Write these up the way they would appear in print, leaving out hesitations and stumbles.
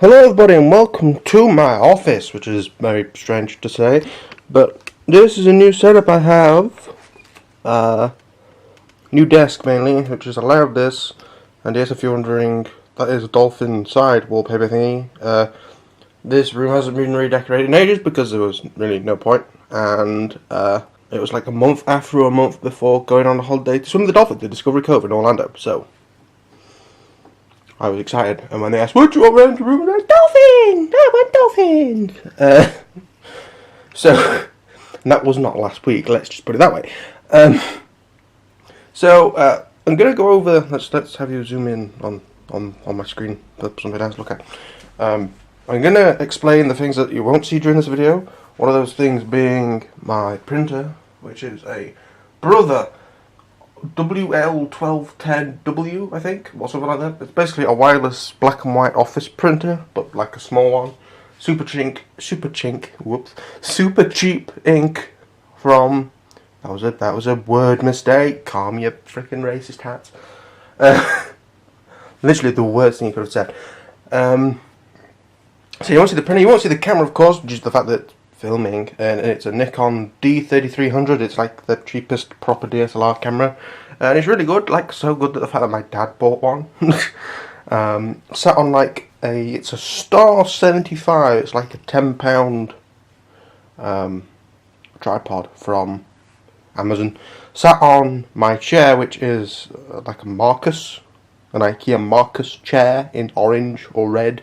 Hello everybody and welcome to my office, which is very strange to say, but this is a new setup I have. New desk mainly, which is allowed this, and yes, if you're wondering, that is a dolphin side wallpaper thingy. This room hasn't been redecorated in ages because there was really no point, and it was like a month after or a month before going on a holiday to swim with the dolphin to Discovery Cove in Orlando, so I was excited, and when they asked, "What do you want around the room?" I was like, "Dolphin! I want dolphin!" So, and that was not last week, let's just put it that way. I'm going to go over, let's have you zoom in on my screen for something else to look at. I'm going to explain the things that you won't see during this video. One of those things being my printer, which is a Brother WL1210W, I think, or something like that. It's basically a wireless black and white office printer, but like a small one. Super cheap ink from, that was a word mistake. Calm your freaking racist hats. Literally the worst thing you could have said. So you won't see the printer, you won't see the camera, of course, due to the fact that it's filming, and it's a Nikon D3300. It's like the cheapest proper DSLR camera, and it's really good, like so good that the fact that my dad bought one. Sat on like it's a Star 75, it's like a £10 tripod from Amazon. Sat on my chair, which is like a Marcus, an IKEA Marcus chair in orange or red.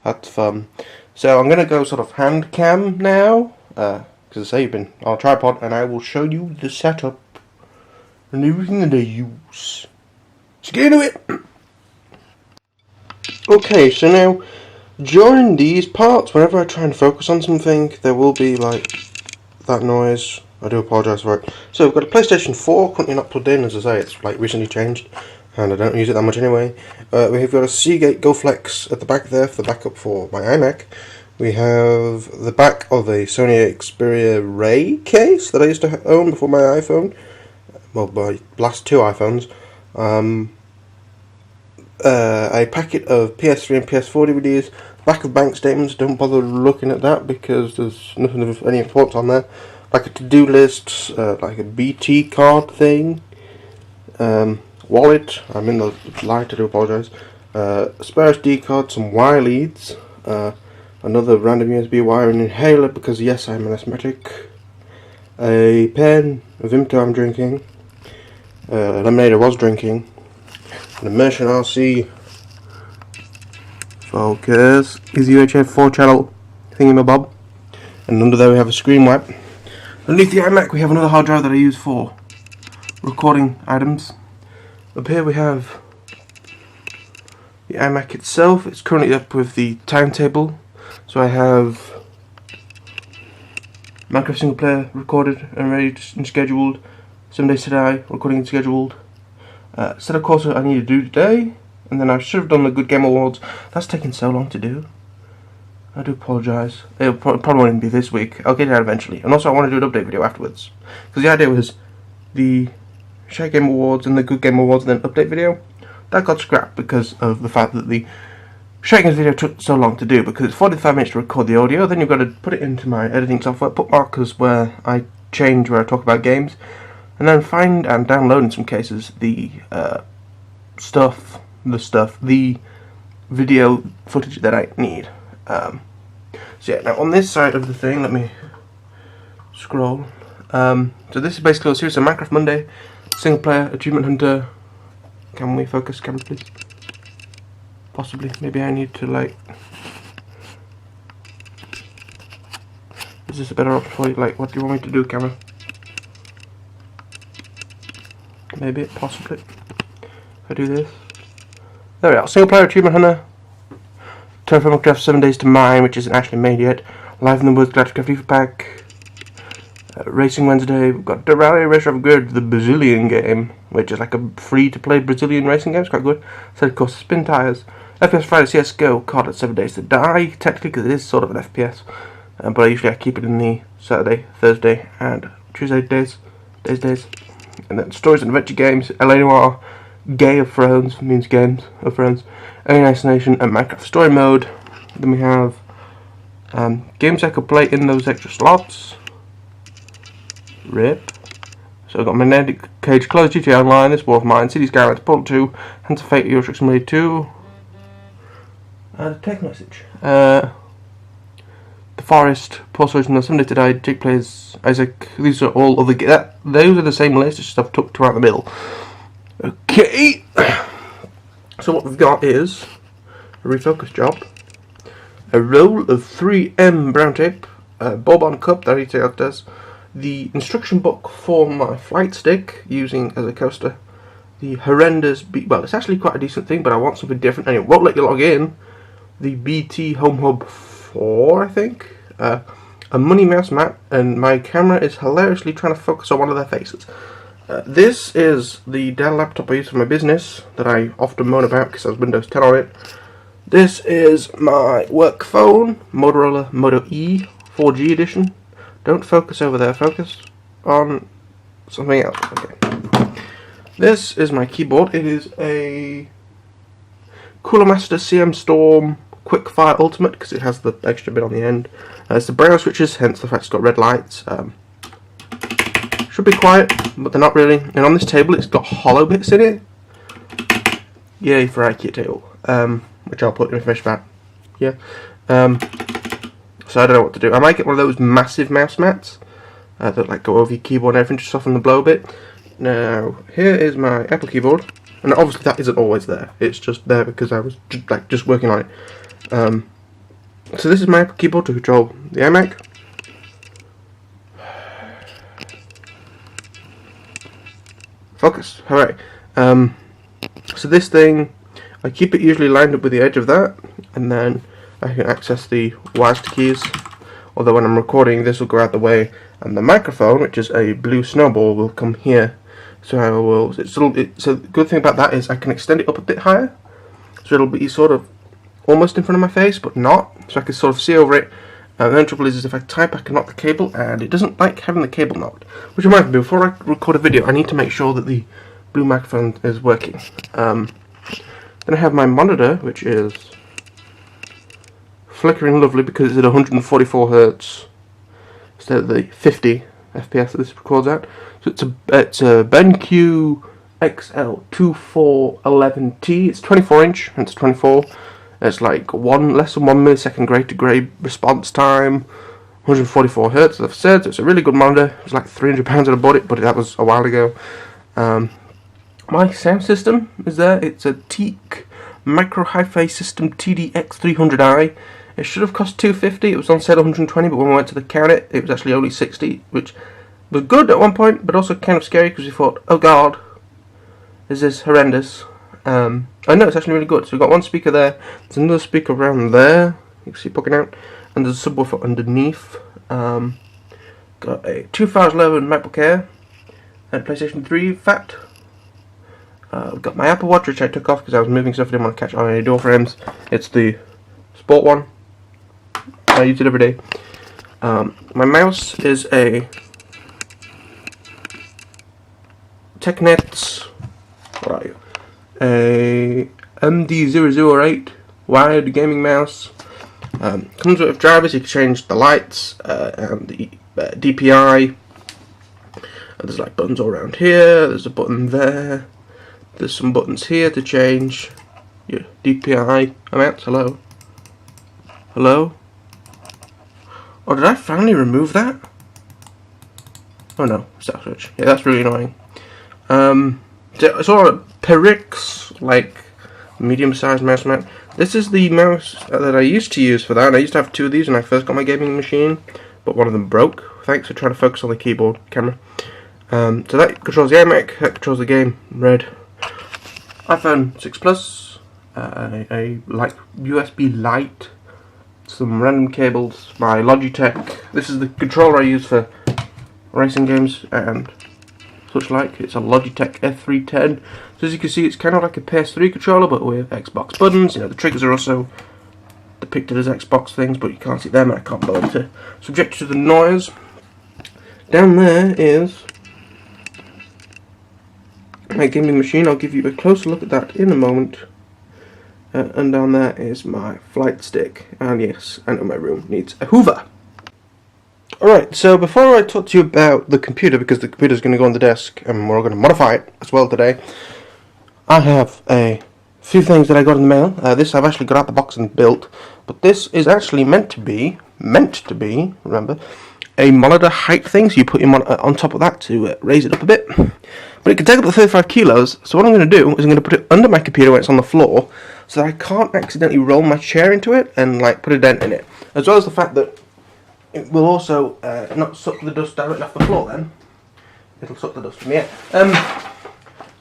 That's fun. So I'm going to go sort of hand cam now, because I say you've been on a tripod, and I will show you the setup and everything that I use. Let's get into it! Okay, so now, during these parts, whenever I try and focus on something, there will be like that noise. I do apologise for it. So we've got a PlayStation 4 currently not plugged in, as I say, it's like recently changed, and I don't use it that much anyway. We've got a Seagate GoFlex at the back there for the backup for my iMac. We have the back of a Sony Xperia Ray case that I used to own before my iPhone. Well, my last two iPhones. A packet of PS3 and PS4 DVDs. Back of bank statements, don't bother looking at that because there's nothing of any importance on there. Like a to-do list, like a BT card thing. Wallet, I'm in the light, I do apologise. Spare SD card, some wire leads, another random USB wire, an inhaler because yes, I'm an asthmatic, a pen, a Vimto I'm drinking, lemonade I was drinking, an immersion RC, focus, is UHF 4 channel thingamabob, and under there we have a screen wipe. Underneath the iMac we have another hard drive that I use for recording items. Up here we have the iMac itself. It's currently up with the timetable. So I have Minecraft single player recorded and ready and scheduled. 7 Days to Die recording and scheduled. Set of course I need to do today, and then I should have done the Good Game Awards. That's taken so long to do. I do apologise. It'll probably won't even be this week. I'll get it out eventually. And also I want to do an update video afterwards, because the idea was the Share Game Awards and the Good Game Awards and then update video. That got scrapped because of the fact that the Share Games video took so long to do, because it's 45 minutes to record the audio, then you've got to put it into my editing software, put markers where I change where I talk about games, and then find and download in some cases the the video footage that I need. So yeah, now on this side of the thing, let me scroll. So this is basically a series of Minecraft Monday, single player, achievement hunter. Can we focus camera please? Possibly, maybe I need to like, is this a better option for you? Like, what do you want me to do, camera? Maybe, possibly. If I do this. There we are, single player, achievement hunter. Turn from Minecraft 7 Days to Mine, which isn't actually made yet. Live in the Woods, Glad to FIFA Pack. Racing Wednesday, we've got the Rally Racer of Good, the Brazilian game, which is like a free-to-play Brazilian racing game, it's quite good. So of course, Spin Tires, FPS Friday, CSGO, card at 7 Days to Die, technically because it is sort of an FPS, but I keep it in the Saturday, Thursday, and Tuesday days, and then Stories and Adventure Games, LA Noire, Gay of Thrones, means Games of Thrones, Alien Isolation, and Minecraft Story Mode. Then we have games I could play in those extra slots. RIP. So I've got Magnetic Cage Closed, GTA Online, This War of Mine, Cities Skylines, Portal 2, Hands of Fate, Euro Truck Simulator 2, and a text message. The Forest, Post Original, Someday to Die, Jake Plays Isaac. These are all other those are the same list, it's just I've tucked around the middle. Okay. So what we've got is a refocus job, a roll of 3M brown tape, a Bourbon cup that I need to take upstairs, the instruction book for my flight stick using as a coaster, the horrendous well, it's actually quite a decent thing, but I want something different and it won't let you log in, the BT Home Hub 4, I think, a money mouse mat, and my camera is hilariously trying to focus on one of their faces. This is the Dell laptop I use for my business that I often moan about because there's Windows 10 on it. This is my work phone, Motorola Moto E 4G edition. Don't focus over there, focus on something else. Okay. This is my keyboard. It is a Cooler Master CM Storm Quickfire Ultimate because it has the extra bit on the end. It's the braille switches, hence the fact it's got red lights. Should be quiet, but they're not really. And on this table, it's got hollow bits in it. Yay for IKEA table, which I'll put information about. Yeah. So I don't know what to do. I might get one of those massive mouse mats that like go over your keyboard and everything to soften the blow a bit. Now here is my Apple keyboard, and obviously that isn't always there. It's just there because I was just working on it. So this is my Apple keyboard to control the iMac. Focus. Alright. So this thing, I keep it usually lined up with the edge of that, and then I can access the wires to keys. Although when I'm recording, this will go out the way, and the microphone, which is a blue snowball, will come here. So I will. So the good thing about that is I can extend it up a bit higher, so it'll be sort of almost in front of my face, but not. So I can sort of see over it. And the only trouble is if I type, I can knock the cable, and it doesn't like having the cable knocked. Which reminds me, before I record a video, I need to make sure that the blue microphone is working. Then I have my monitor, which is flickering lovely because it's at 144 Hz instead of the 50 FPS that this records at. So it's a BenQ XL2411T. It's 24 inch, and it's 24. It's like less than 1 millisecond grade to grade response time, 144 Hz, as I've said, so it's a really good monitor. It's like £300 when I bought it, but that was a while ago. My sound system is there. It's a Teak Micro Hi-Fi System TDX300i. It should have cost $250. It was on sale 120, but when we went to the count it was actually only 60, which was good at one point, but also kind of scary because we thought, oh god, is this horrendous? I know it's actually really good. So we've got one speaker there, there's another speaker around there, you can see poking out, and there's a subwoofer underneath. Got a 2011 MacBook Air and PlayStation 3 Fat. I've got my Apple Watch, which I took off because I was moving stuff, I didn't want to catch on any door frames. It's the Sport one. I use it every day. My mouse is a TechNet's, where are you? A MD008 wired gaming mouse. Comes with drivers. You can change the lights and the DPI. There's like buttons all around here. There's a button there. There's some buttons here to change your DPI amounts. Hello. Hello. Oh, did I finally remove that? Oh no, stop switch. Yeah, that's really annoying. It's all a Perix, like medium-sized mouse mat. This is the mouse that I used to use for that. And I used to have two of these when I first got my gaming machine, but one of them broke. Thanks for trying to focus on the keyboard camera. So that controls the iMac, that controls the game. Red. iPhone 6 Plus, a like USB Lite, some random cables. My Logitech. This is the controller I use for racing games and such like. It's a Logitech F310. So as you can see, it's kind of like a PS3 controller, but with Xbox buttons. You know, the triggers are also depicted as Xbox things, but you can't see them, and I can't bother to subject you to the noise. Down there is my gaming machine. I'll give you a closer look at that in a moment. And down there is my flight stick. And yes, I know my room needs a hoover. Alright, so before I talk to you about the computer, because the computer is going to go on the desk and we're going to modify it as well today, I have a few things that I got in the mail. This I've actually got out the box and built, but this is actually meant to be, remember, a monitor height thing, so you put your monitor on top of that to raise it up a bit. But it can take up to 35 kilos, so what I'm going to do is I'm going to put it under my computer when it's on the floor, so that I can't accidentally roll my chair into it and like put a dent in it. As well as the fact that it will also not suck the dust directly off the floor then. It'll suck the dust from the air.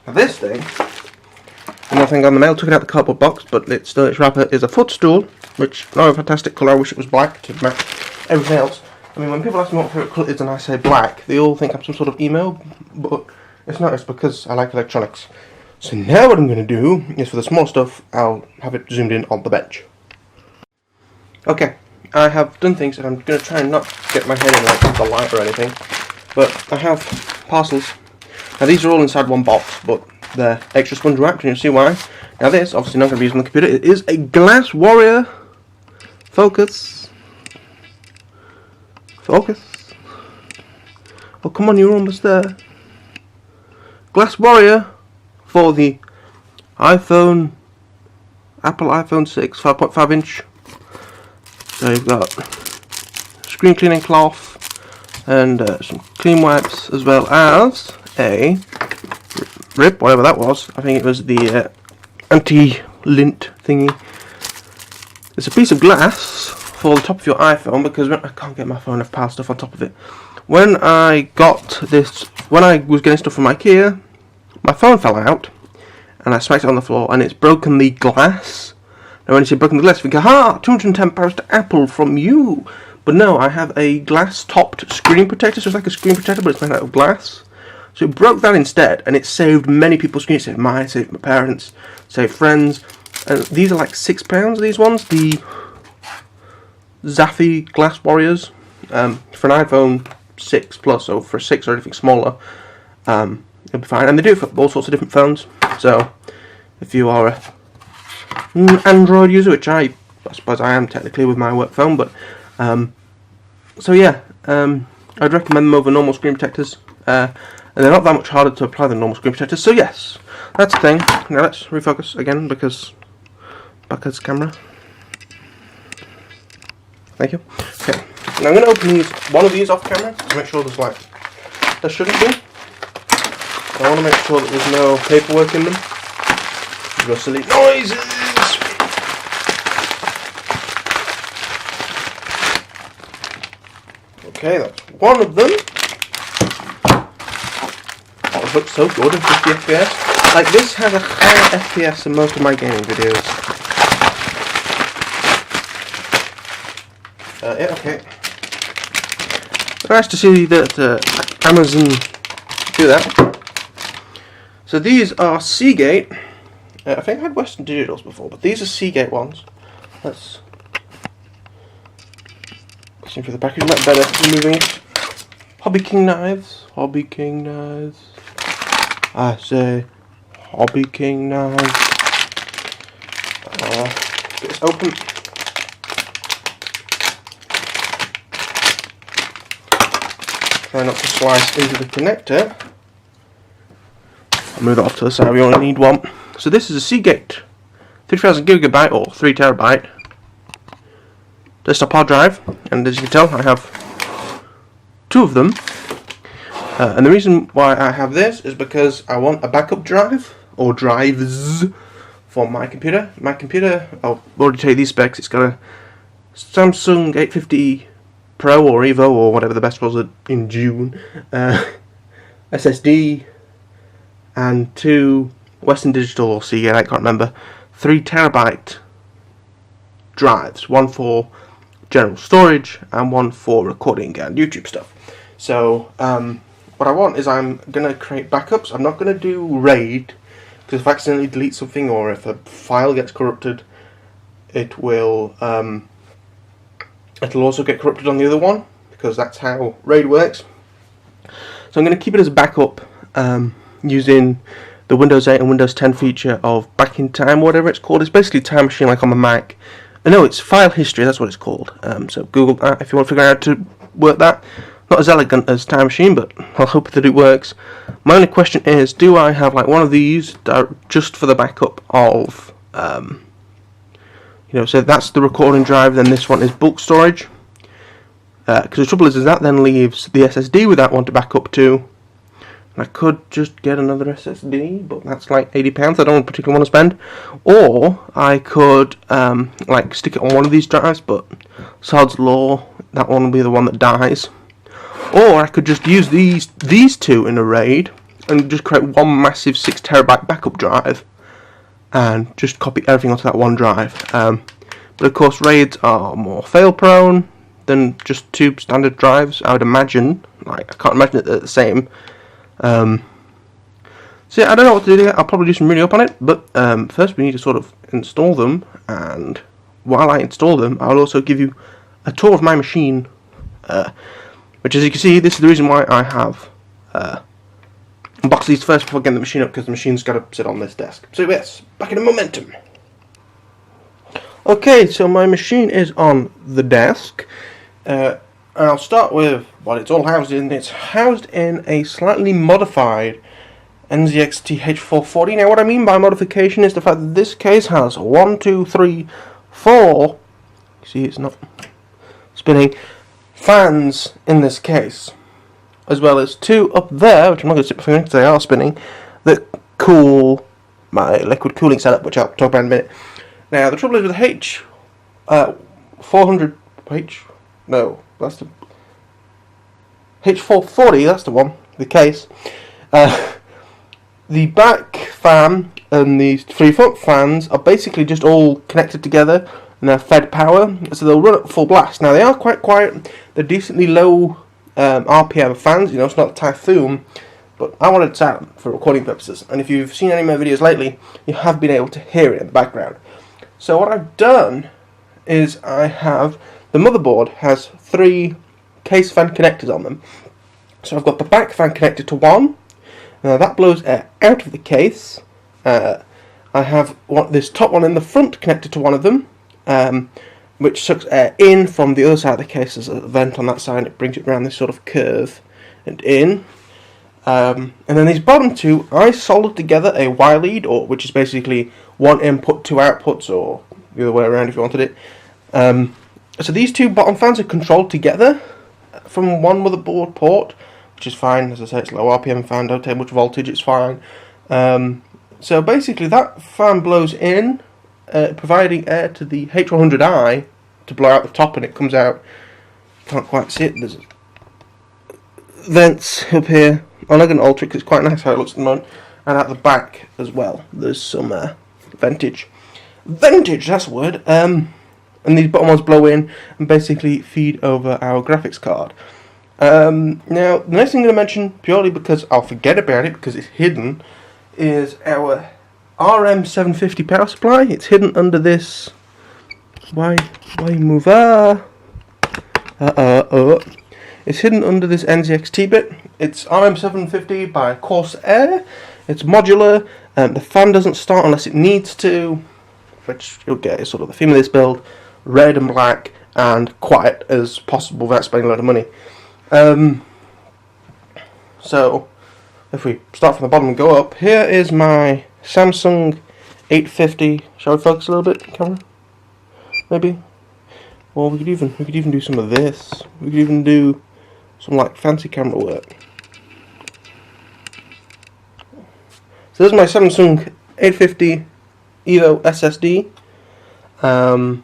Now this thing, another thing on the mail, took it out the cardboard box, but its wrapper is a footstool, which, oh, a fantastic colour. I wish it was black to match everything else. I mean, when people ask me what my favourite colour is and I say black, they all think I'm some sort of emo, but it's not. It's because I like electronics. So now what I'm going to do is, for the small stuff, I'll have it zoomed in on the bench. Okay. I have done things, and I'm going to try and not get my head in like the light or anything, but I have parcels. Now these are all inside one box, but they're extra sponge wrapped, and you'll see why. Now this, obviously not going to be used on the computer, it is a Glass Warrior. Focus. Focus. Oh come on, you're almost there. Glass Warrior for the Apple iPhone 6 5.5 inch. So you've got screen cleaning cloth and some clean wipes, as well as a rip, whatever that was. I think it was the anti-lint thingy. It's a piece of glass for the top of your iPhone, because I can't get my phone, I've piled stuff on top of it. When I got this, when I was getting stuff from IKEA, my phone fell out and I smacked it on the floor and it's broken the glass. Now when you say broken the glass, you think, aha, £210 to Apple from you. But no, I have a glass-topped screen protector, so it's like a screen protector, but it's made out of glass. So it broke that instead, and it saved many people's screens. It saved mine, it saved my parents, saved friends. And these are like £6, these ones, the Zafy Glass Warriors. For an iPhone 6 Plus, so for a 6 or anything smaller, it'll be fine. And they do it for all sorts of different phones. So if you are a Android user, which I suppose I am technically with my work phone, but so yeah, I'd recommend them over normal screen protectors, and they're not that much harder to apply than normal screen protectors. So yes, that's the thing. Now let's refocus again, because backwards camera. Thank you. Okay, now I'm going to open one of these off camera to make sure there's there shouldn't be. I want to make sure that there's no paperwork in them. No silly noises. Okay, that's one of them. Oh, it looks so good at 50 FPS. Like, this has a higher FPS than most of my gaming videos. Yeah, okay. Nice to see that Amazon do that. So these are Seagate. I think I had Western Digitals before, but these are Seagate ones. Let's see through the package. Might be better moving it. Hobby King knives. Hobby King knives. I say Hobby King knives. Get this open. Try not to slice into the connector. I'll move that off to the side, we only need one. So this is a Seagate 3000 gigabyte or 3 terabyte desktop hard drive, and as you can tell I have 2 of them. And the reason why I have this is because I want a backup drive, or drives, for my computer. My computer, I'll already tell you these specs, it's got a Samsung 850 Pro or Evo or whatever the best was in June, SSD, and 2 Western Digital or Seagate, I can't remember, 3 terabyte drives, one for general storage and one for recording and YouTube stuff. So what I want is, I'm going to create backups. I'm not going to do RAID, because if I accidentally delete something or if a file gets corrupted, it will it'll also get corrupted on the other one, because that's how RAID works. So I'm going to keep it as a backup using the Windows 8 and Windows 10 feature of Back in Time, whatever it's called. It's basically Time Machine like on the Mac. No, it's File History, that's what it's called. So Google that if you want to figure out how to work that. Not as elegant as Time Machine, but I hope that it works. My only question is, do I have like one of these just for the backup of, so that's the recording drive, then this one is bulk storage. Because the trouble is that then leaves the SSD with that one to back up to. I could just get another SSD, but that's like £80. I don't particularly want to spend. Or I could like stick it on one of these drives, but sod's law, that one will be the one that dies. Or I could just use these two in a RAID and just create one massive 6 terabyte backup drive and just copy everything onto that one drive. But of course, RAIDs are more fail prone than just 2 standard drives, I would imagine. Like, I can't imagine that they're the same. So yeah, I don't know what to do there. I'll probably do some reading up on it, but first we need to sort of install them, and while I install them, I'll also give you a tour of my machine, which, as you can see, this is the reason why I have unboxed these first before getting the machine up, because the machine's got to sit on this desk. So yes, back in a momentum. Okay, so my machine is on the desk. And I'll start with what it's all housed in. It's housed in a slightly modified NZXT H440. Now, what I mean by modification is the fact that this case has 1, 2, 3, 4. See, it's not spinning. Fans in this case, as well as 2 up there, which I'm not going to sit between because they are spinning, that cool my liquid cooling setup, which I'll talk about in a minute. Now, the trouble is with the H440, that's the one, the case. The back fan and the 3 front fans are basically just all connected together and they're fed power, so they'll run at full blast. Now, they are quite quiet, they're decently low RPM fans, it's not a Typhoon, but I wanted to sound for recording purposes, and if you've seen any of my videos lately, you have been able to hear it in the background. So what I've done is the motherboard has 3 case fan connectors on them. So I've got the back fan connected to one, that blows air out of the case. I have this top one in the front connected to one of them, which sucks air in from the other side of the case. There's a vent on that side, it brings it around this sort of curve and in. And then these bottom 2, I soldered together a Y lead, which is basically 1 input, 2 outputs, or the other way around if you wanted it. So these 2 bottom fans are controlled together from one motherboard port, which is fine. As I say, it's low RPM fan, don't take much voltage, it's fine. So basically that fan blows in, providing air to the H100i to blow out the top, and it comes out. Can't quite see it, there's vents up here. I'm not going to alter it because it's quite nice how it looks at the moment. And at the back as well, there's some ventage. Ventage, that's a word. And these bottom ones blow in and basically feed over our graphics card. Now, the next thing I'm going to mention, purely because I'll forget about it because it's hidden, is our RM750 power supply. It's hidden under this. Why move? It's hidden under this NZXT bit. It's RM750 by Corsair. It's modular. The fan doesn't start unless it needs to, which you'll get is sort of the theme of this build: red and black and quiet as possible without spending a lot of money. So, if we start from the bottom and go up, here is my Samsung 850. Shall we focus a little bit, camera? Maybe. Well, we could even do some of this. We could even do some like fancy camera work. So this is my Samsung 850 Evo SSD, and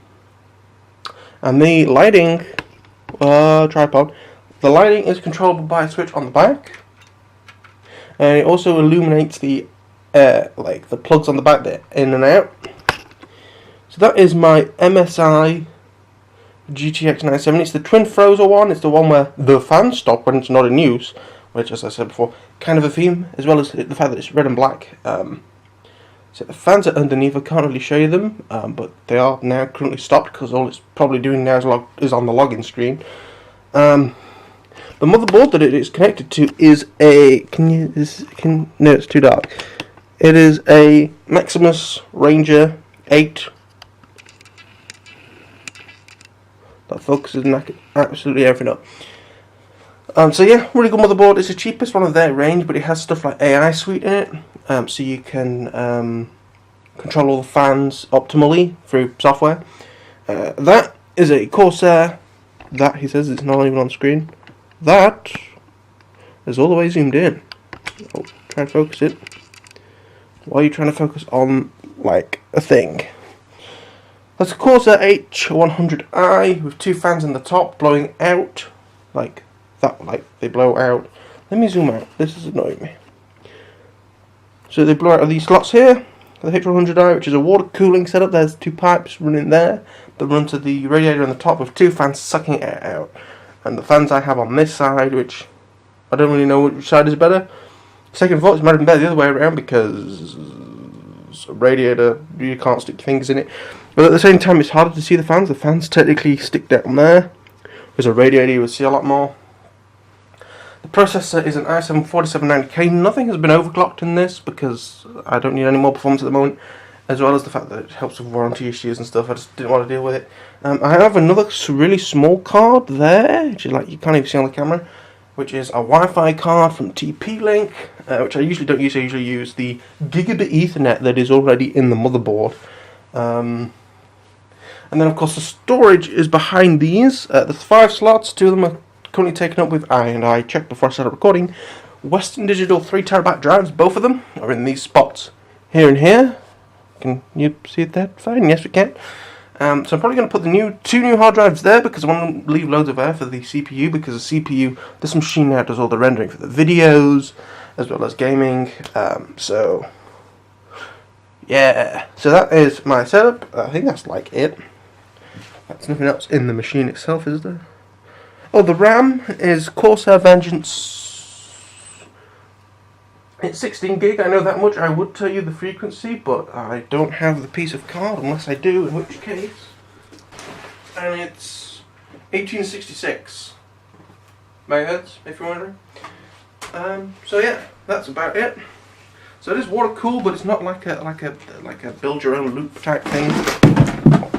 the lighting tripod. The lighting is controllable by a switch on the back, and it also illuminates the like the plugs on the back there, in and out. So that is my MSI GTX 970. It's the twin Frozer one. It's the one where the fans stop when it's not in use, which, as I said before, kind of a theme, as well as the fact that it's red and black. So the fans are underneath. I can't really show you them, but they are now currently stopped because all it's probably doing now is on the login screen. The motherboard that it is connected to is a no, it's too dark. It is a Maximus Ranger 8 that focuses absolutely everything up. So yeah, really good motherboard. It's the cheapest one of their range, but it has stuff like AI Suite in it, so you can control all the fans optimally through software. That is a Corsair. That, he says, it's not even on screen. That is all the way zoomed in. Oh, try and focus it. Why are you trying to focus on, like, a thing? That's a Corsair H100i with 2 fans in the top blowing out like that, like they blow out. Let me zoom out. This is annoying me. So they blow out of these slots here. The H100i, which is a water cooling setup. There's 2 pipes running there that run to the radiator on the top with 2 fans sucking air out. And the fans I have on this side, which I don't really know which side is better. Second thought, it might have been better the other way around because a radiator, you can't stick your fingers in it. But at the same time, it's harder to see the fans. The fans technically stick down there. Whereas a radiator, you would see a lot more. The processor is an i7 4790K. Nothing has been overclocked in this because I don't need any more performance at the moment, as well as the fact that it helps with warranty issues and stuff. I just didn't want to deal with it. I have another really small card there, which is like you can't even see on the camera, which is a Wi-Fi card from TP-Link, which I usually don't use. I usually use the gigabit Ethernet that is already in the motherboard. And then of course the storage is behind these. There's 5 slots. 2 of them are currently taken up with, I checked before I started recording, Western Digital 3TB drives. Both of them are in these spots here and here. Can you see that fine? Yes, we can. So I'm probably going to put the 2 new hard drives there because I want to leave loads of air for the CPU, because the CPU, this machine now does all the rendering for the videos as well as gaming. So yeah, so that is my setup. I think that's like it. That's nothing else in the machine itself, is there? Oh, the RAM is Corsair Vengeance. It's 16 gig, I know that much. I would tell you the frequency, but I don't have the piece of card unless I do, in which case. And it's 1866 megahertz, if you're wondering. So yeah, that's about it. So it is water cooled, but it's not like a build your own loop type thing.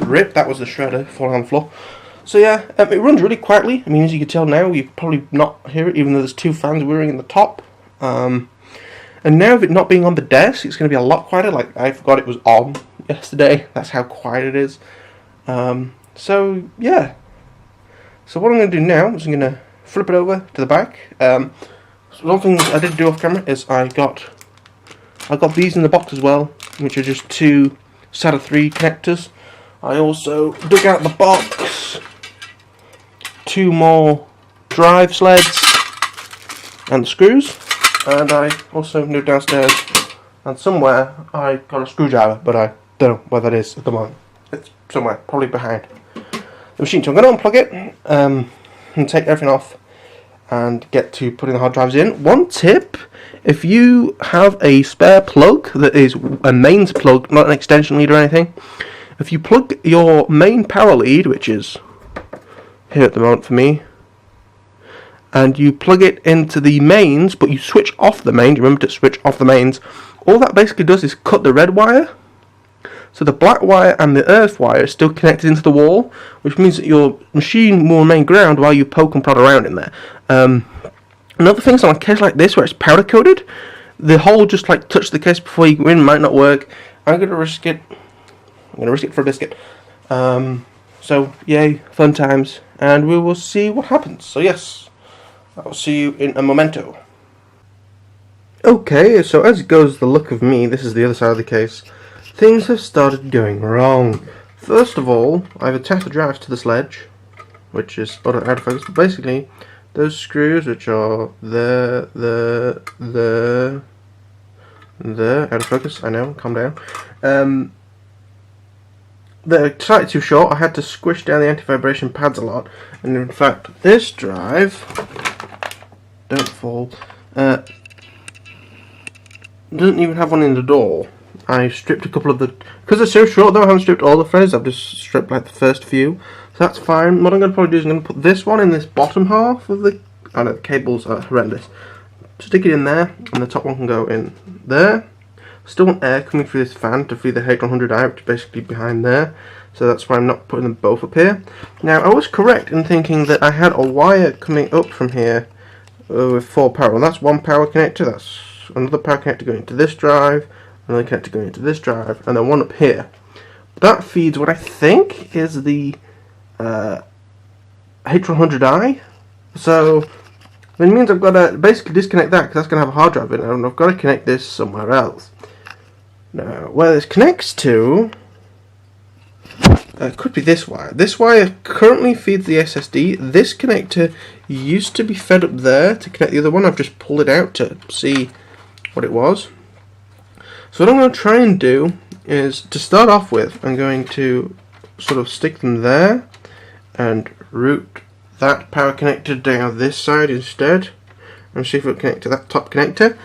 Rip, that was the shredder falling on the floor. So yeah, it runs really quietly. I mean, as you can tell now, you probably not hear it, even though there's 2 fans whirring in the top. And now, with it not being on the desk, it's going to be a lot quieter. Like, I forgot it was on yesterday. That's how quiet it is. So yeah. So what I'm going to do now is I'm going to flip it over to the back. So one thing I did do off camera is I got these in the box as well, which are just 2 SATA 3 connectors. I also dug out the box 2 more drive sleds and screws, and I also moved downstairs and somewhere I got a screwdriver, but I don't know where that is at the moment. It's somewhere, probably behind the machine. So I'm going to unplug it and take everything off and get to putting the hard drives in. One tip: if you have a spare plug that is a mains plug, not an extension lead or anything, if you plug your main power lead, which is here at the moment for me, and you plug it into the mains, but you switch off the mains, remember to switch off the mains, all that basically does is cut the red wire. So the black wire and the earth wire is still connected into the wall, which means that your machine will remain ground while you poke and prod around in there. Another thing is on a case like this where it's powder coated, the hole just like touch the case before you go in might not work. I'm going to risk it. I'm going to risk it for a biscuit. So yay, fun times, and we will see what happens. So yes, I'll see you in a momento. Okay, so as it goes the look of me, this is the other side of the case. Things have started going wrong. First of all, I've attached the drives to the sledge, which is out of focus. But basically, those screws, which are there, out of focus. I know, calm down. They're slightly too short. I had to squish down the anti-vibration pads a lot, and in fact, this drive, don't fall, doesn't even have one in the door. I stripped a couple of the, because they're so short though, I haven't stripped all the threads, I've just stripped like the first few, so that's fine. What I'm going to probably do is I'm going to put this one in this bottom half of the, I know the cables are horrendous, stick it in there, and the top one can go in there. Still want air coming through this fan to feed the H100i, which is basically behind there. So that's why I'm not putting them both up here. Now, I was correct in thinking that I had a wire coming up from here with 4 power. Well, that's one power connector, that's another power connector going into this drive, another connector going into this drive, and then one up here. That feeds what I think is the H100i. So it means I've got to basically disconnect that, because that's going to have a hard drive in it, and I've got to connect this somewhere else. Now, where this connects to could be this wire. This wire currently feeds the SSD. This connector used to be fed up there to connect the other one. I've just pulled it out to see what it was. So what I'm going to try and do is, to start off with, I'm going to sort of stick them there and route that power connector down this side instead, and see if it'll connect to that top connector.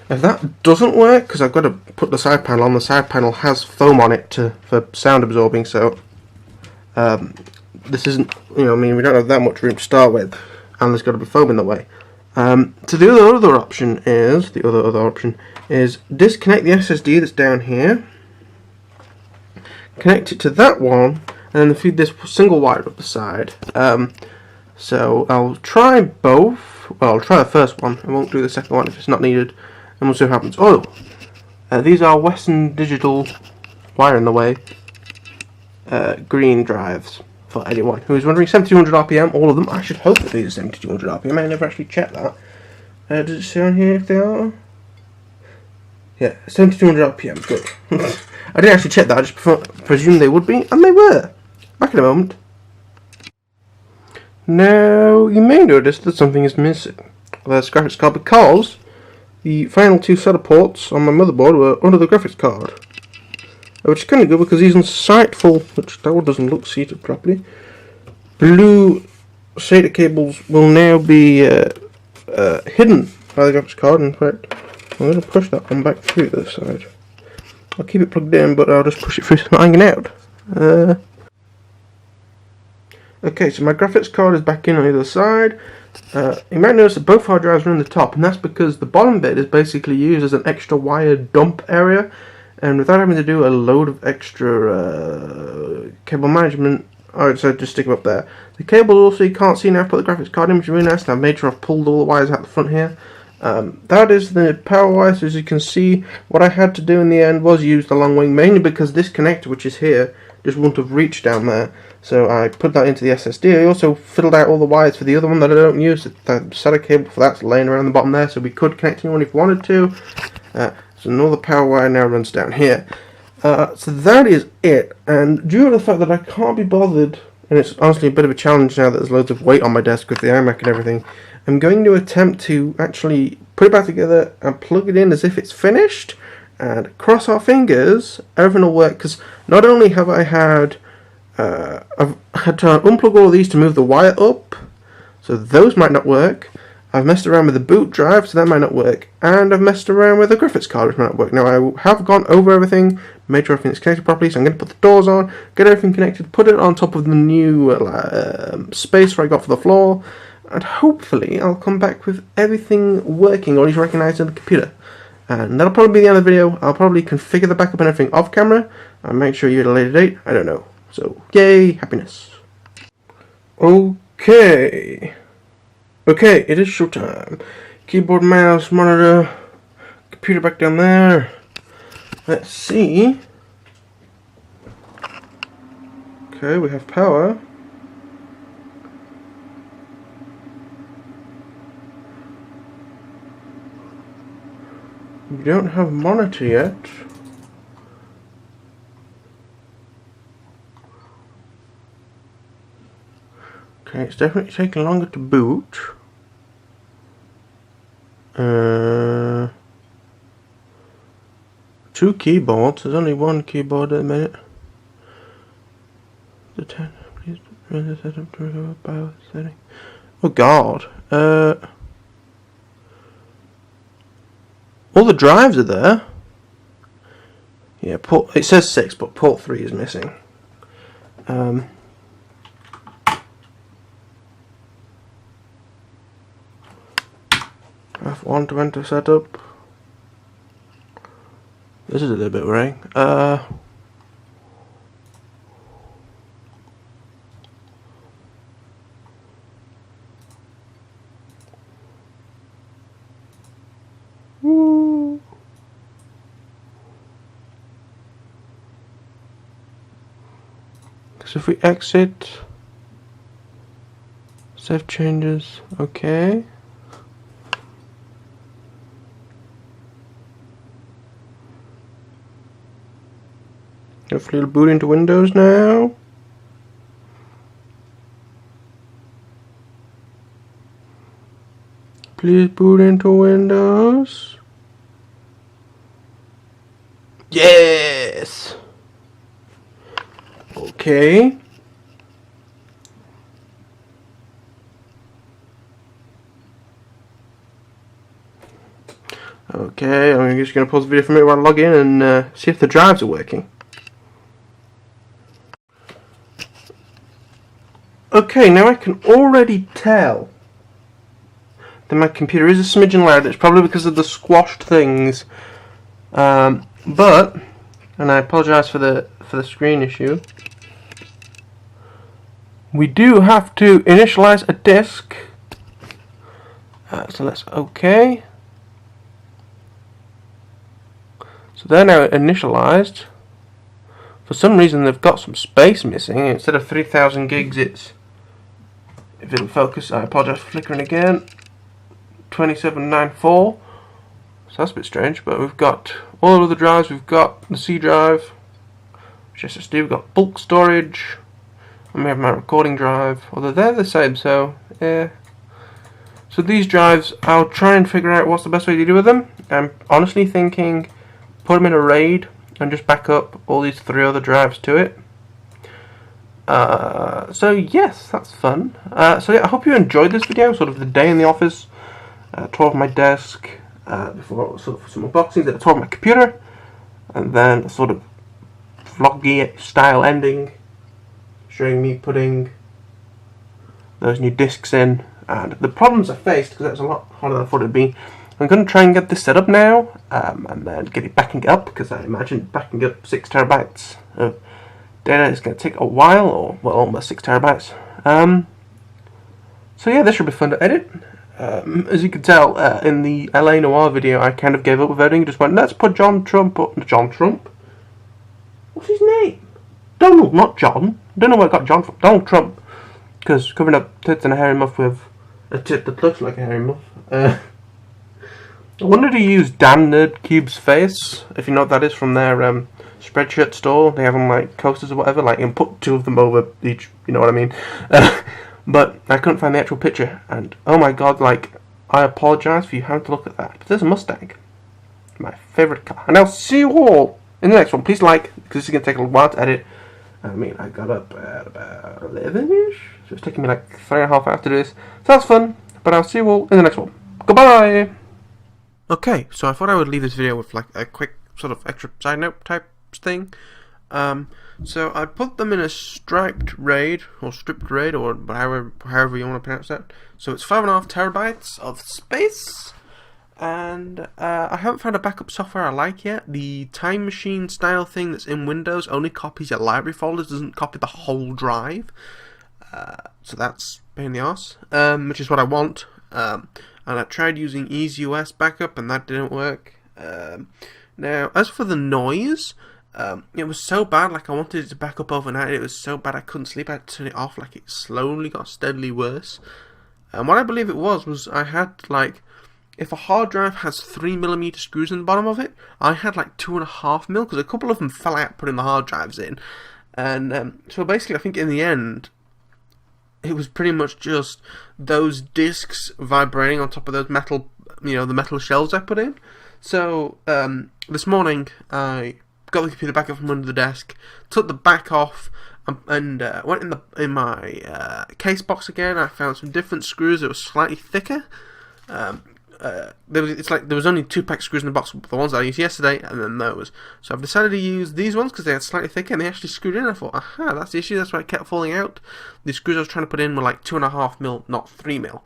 If that doesn't work, because I've got to put the side panel on, the side panel has foam on it for sound absorbing, so this isn't, we don't have that much room to start with, and there's got to be foam in the way. So the other option is disconnect the SSD that's down here, connect it to that one, and then feed this single wire up the side. So I'll try both. Well, I'll try the first one. I won't do the second one if it's not needed, and we'll see what happens. Oh, these are Western Digital wire in the way green drives. For anyone who is wondering, 7200 RPM, all of them. I should hope that these are 7200 RPM. I never actually checked that. Does it say on here if they are? Yeah, 7200 RPM. Good. I didn't actually check that. I just presumed they would be, and they were. Back in a moment. Now, you may notice that something is missing. That's graphics card, because the final 2 SATA ports on my motherboard were under the graphics card. Which is kind of good, because these insightful, which that one doesn't look seated properly, blue SATA cables will now be hidden by the graphics card. In fact, I'm going to push that one back through this side. I'll keep it plugged in, but I'll just push it through so it's not hanging out. Okay, so my graphics card is back in on the other side. You might notice that both hard drives are in the top, and that's because the bottom bit is basically used as an extra wire dump area, and without having to do a load of extra cable management, I decided to stick them up there. The cables also you can't see now. I've put the graphics card in, which is really nice, and I've made sure I've pulled all the wires out the front here. That is the power wires. As you can see, what I had to do in the end was use the long wing, mainly because this connector, which is here, just wouldn't have reached down there. So I put that into the SSD. I also fiddled out all the wires for the other one that I don't use. The SATA cable for that's laying around the bottom there, so we could connect anyone if we wanted to. So another power wire now runs down here. So that is it. And due to the fact that I can't be bothered, and it's honestly a bit of a challenge now that there's loads of weight on my desk with the iMac and everything, I'm going to attempt to actually put it back together and plug it in as if it's finished, and cross our fingers everything will work, because not only have I had I've had to unplug all of these to move the wire up, so those might not work. I've messed around with the boot drive, so that might not work, and I've messed around with the graphics card, which might not work. Now I have gone over everything, made sure everything's connected properly, so I'm going to put the doors on, get everything connected, put it on top of the new space where I got for the floor, and hopefully I'll come back with everything working, or at least recognised in the computer. And that'll probably be the end of the video. I'll probably configure the backup and everything off camera, and make sure you at a later date. I don't know. So, yay, happiness. Okay, it is showtime. Keyboard, mouse, monitor, computer back down there. Let's see. Okay, we have power. We don't have monitor yet. Okay, it's definitely taking longer to boot. 2 keyboards. There's only 1 keyboard at the minute. The 10. Please really set up to recover power setting. Oh God. All the drives are there. Yeah, it says 6, but port 3 is missing. F1 to enter setup. This is a little bit worrying. Woo. So if we exit, save changes, okay. Hopefully it'll boot into Windows now. Please boot into Windows. Yes! Okay. Okay, I'm just going to pause the video for a minute while I log in and see if the drives are working. Okay, now I can already tell that my computer is a smidgen loud. It's probably because of the squashed things. But, and I apologise for the screen issue, we do have to initialize a disk. So let's OK. So they're now initialized. For some reason they've got some space missing. Instead of 3000 gigs, it's, if it'll focus, I apologize for flickering again, 2794. So that's a bit strange, but we've got all of the drives. We've got the C drive, which SSD, we've got bulk storage, and we have my recording drive, although they're the same, so yeah. So these drives, I'll try and figure out what's the best way to do with them. I'm honestly thinking put them in a RAID and just back up all these 3 other drives to it. So yes, that's fun. So yeah, I hope you enjoyed this video, sort of the day in the office, tour of my desk, before sort of some unboxings, then a tour of my computer, and then a sort of vloggy style ending, showing me putting those new discs in, and the problems I faced, because that was a lot harder than I thought it'd be. I'm going to try and get this set up now, and then get it backing up, because I imagine backing up 6 terabytes of data is going to take a while, or well, almost 6 terabytes. So yeah, this should be fun to edit. As you can tell, in the LA Noir video, I kind of gave up with editing. Just went, let's put John Trump up. John Trump? What's his name? Donald, not John. I don't know where I got John from. Donald Trump. Because covering up tits and a hairy muff with a tit that looks like a hairy muff. I wanted to use Dan Nerdcube's face, if you know what that is, from their Spreadshirt store. They have them like coasters or whatever, like, and put 2 of them over each, you know what I mean. But I couldn't find the actual picture, and oh my god, like, I apologise for you having to look at that. But there's a Mustang, my favourite car. And I'll see you all in the next one. Please like, because this is going to take a little while to edit. I mean, I got up at about 11ish, so it's taking me like 3.5 hours to do this. So that's fun, but I'll see you all in the next one. Goodbye! Okay, so I thought I would leave this video with like a quick sort of extra side note type thing. So I put them in a striped RAID, or stripped RAID, or however you want to pronounce that. So it's 5.5 terabytes of space, and I haven't found a backup software I like yet. The Time Machine style thing that's in Windows only copies your library folders, doesn't copy the whole drive. So that's a pain in the arse, which is what I want. And I tried using EaseUS backup, and that didn't work. Now, as for the noise, it was so bad, like I wanted it to back up overnight. It was so bad I couldn't sleep. I had to turn it off. Like, it slowly got steadily worse. And what I believe it was I had like, if a hard drive has 3mm screws in the bottom of it, I had like 2.5mm, because a couple of them fell out putting the hard drives in. And so basically, I think in the end, it was pretty much just those discs vibrating on top of those metal, the metal shelves I put in. So this morning I got the computer back up from under the desk, took the back off, and went in my case box again. I found some different screws that were slightly thicker. There was only 2-pack screws in the box, the ones I used yesterday, and then those. So I've decided to use these ones because they had slightly thicker, and they actually screwed in. I thought, aha, that's the issue. That's why it kept falling out. The screws I was trying to put in were like 2.5mm, not 3mm.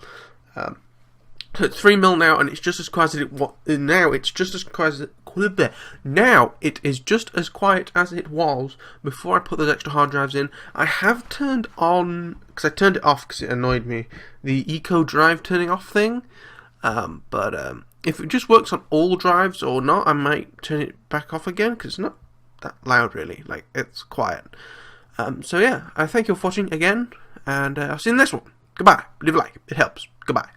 So it's 3 mil now, and it's just as quiet as now. It's just as quiet as now. It is just as quiet as it was before I put those extra hard drives in. I have turned on, because I turned it off because it annoyed me, the Eco Drive turning off thing. But if it just works on all drives or not, I might turn it back off again because it's not that loud really. Like, it's quiet. So yeah, I thank you for watching again, and I'll see you in the next one. Goodbye. Leave a like. It helps. Goodbye.